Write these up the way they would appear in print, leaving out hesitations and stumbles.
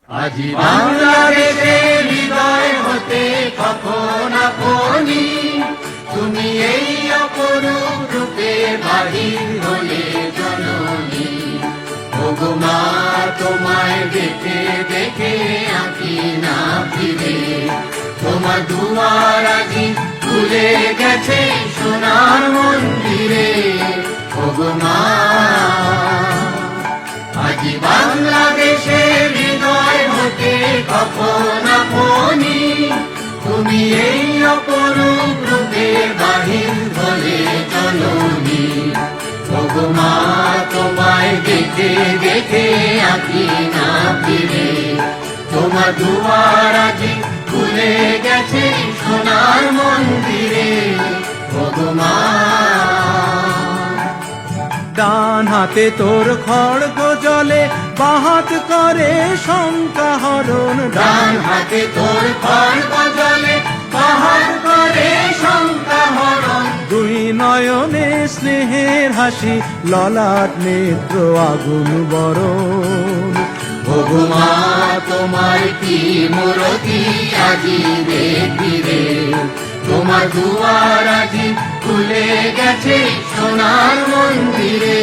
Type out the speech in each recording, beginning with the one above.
আজি বাংলাদেশের হৃদয় হতে কখন আপনি তুমি এই অপরূপ রূপে বাহির হলে জননী। ওগো মা তোমায় দেখে দেখে আঁকি না ফিরে, তোমার দুয়ার আজি খুলে গেছে সোনার মন্দিরে। ওগো মা আজি বাংলাদেশের হৃদয় হতে কখন আপনি তুমি এই অপরূপ রূপে বাহির হলে জননী। ওগো মা তোমায় দেখে দেখে আঁকি না ফিরে, তোমার দুয়ার আজি খুলে গেছে সোনার মন্দিরে। ওগো মা ডান হাতে তোর খড়গ জলে, বাহাত করে শঙ্কা হরণ। ডান হাতে তোর খড়গ জলে, বাহাত করে শঙ্কা হরণ। দুই নয়নে স্নেহের হাসি, ললাট নেত্র আগুন বরণ। ওগো মা তোমার কি মূরতি আজি দেখিরে, তোমার দুয়ার আজি খুলে গেছে সোনার মন্দিরে।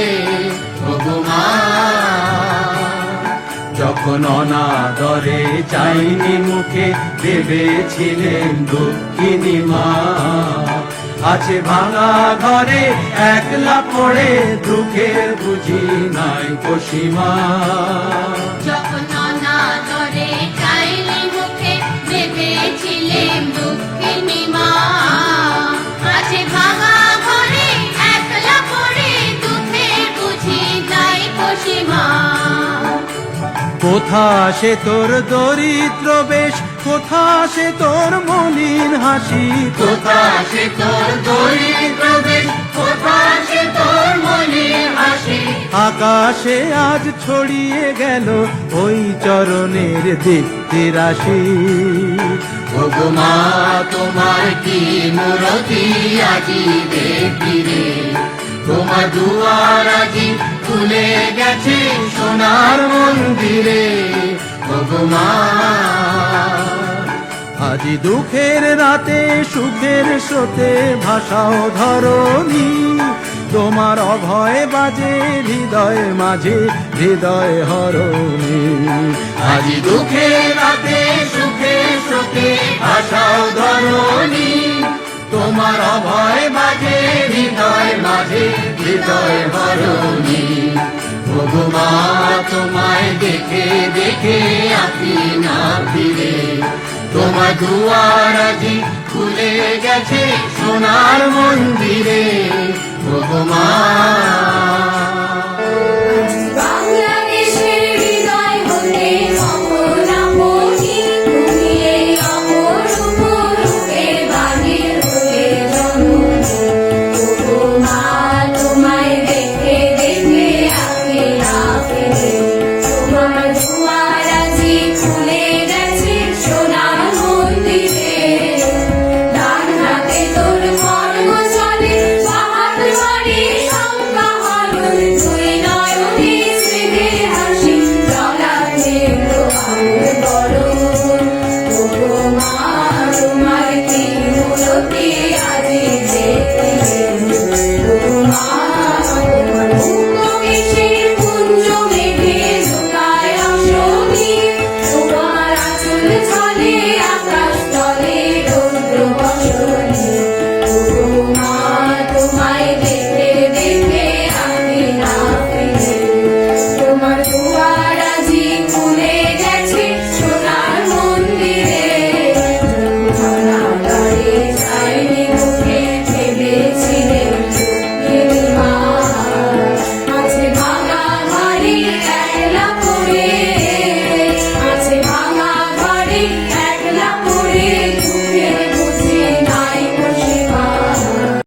ওগো মা যখন অনাদরে চাইনি মুখে, ভেবেছিলেন দক্ষিণী মা। আছে ভাঙা ঘরে একলা পড়ে, দুঃখের বুঝি নাই কসীমা। যখন অনাদরে চাইলে মুখে, ভেবেছিলেন দুঃখিনী মা। আছে ভাঙা ঘরে একলা পড়ে, দুঃখের বুঝি নাই কসীমা। কোথা সে তোর দরিদ্র বেশ, কোথা সে তোর মলিন হাসি। কোথা সে তোর দরিদ্র বেশ, কোথা সে তোর মলিন হাসি। আকাশে আজ ছড়িয়ে গেল ওই চরণের দীপ্তি রাশি। ওগো মা তোমার কি মূরতি আজি দেখিরে, তোমার দুয়ার আজি খুলে গেছে সোনার মন্দিরে। ওগো মা আজি দুঃখের রাতে সুখের স্রোতে ভাষাও ধরণী। তোমার অভয় বাজে হৃদয় মাঝে, হৃদয় হরণী। আজি দুঃখের রাতে সুখের স্রোতে ভাষাও ধরণী, তোমার অভয় বাজে হৃদয় মাঝে, হৃদয় হরণী। ওগো মা তোমায় দেখে দেখে আঁকি না ফিরে, তোমার দুয়ার আজি খুলে গেছে সোনার মন্দিরে। ওগো মা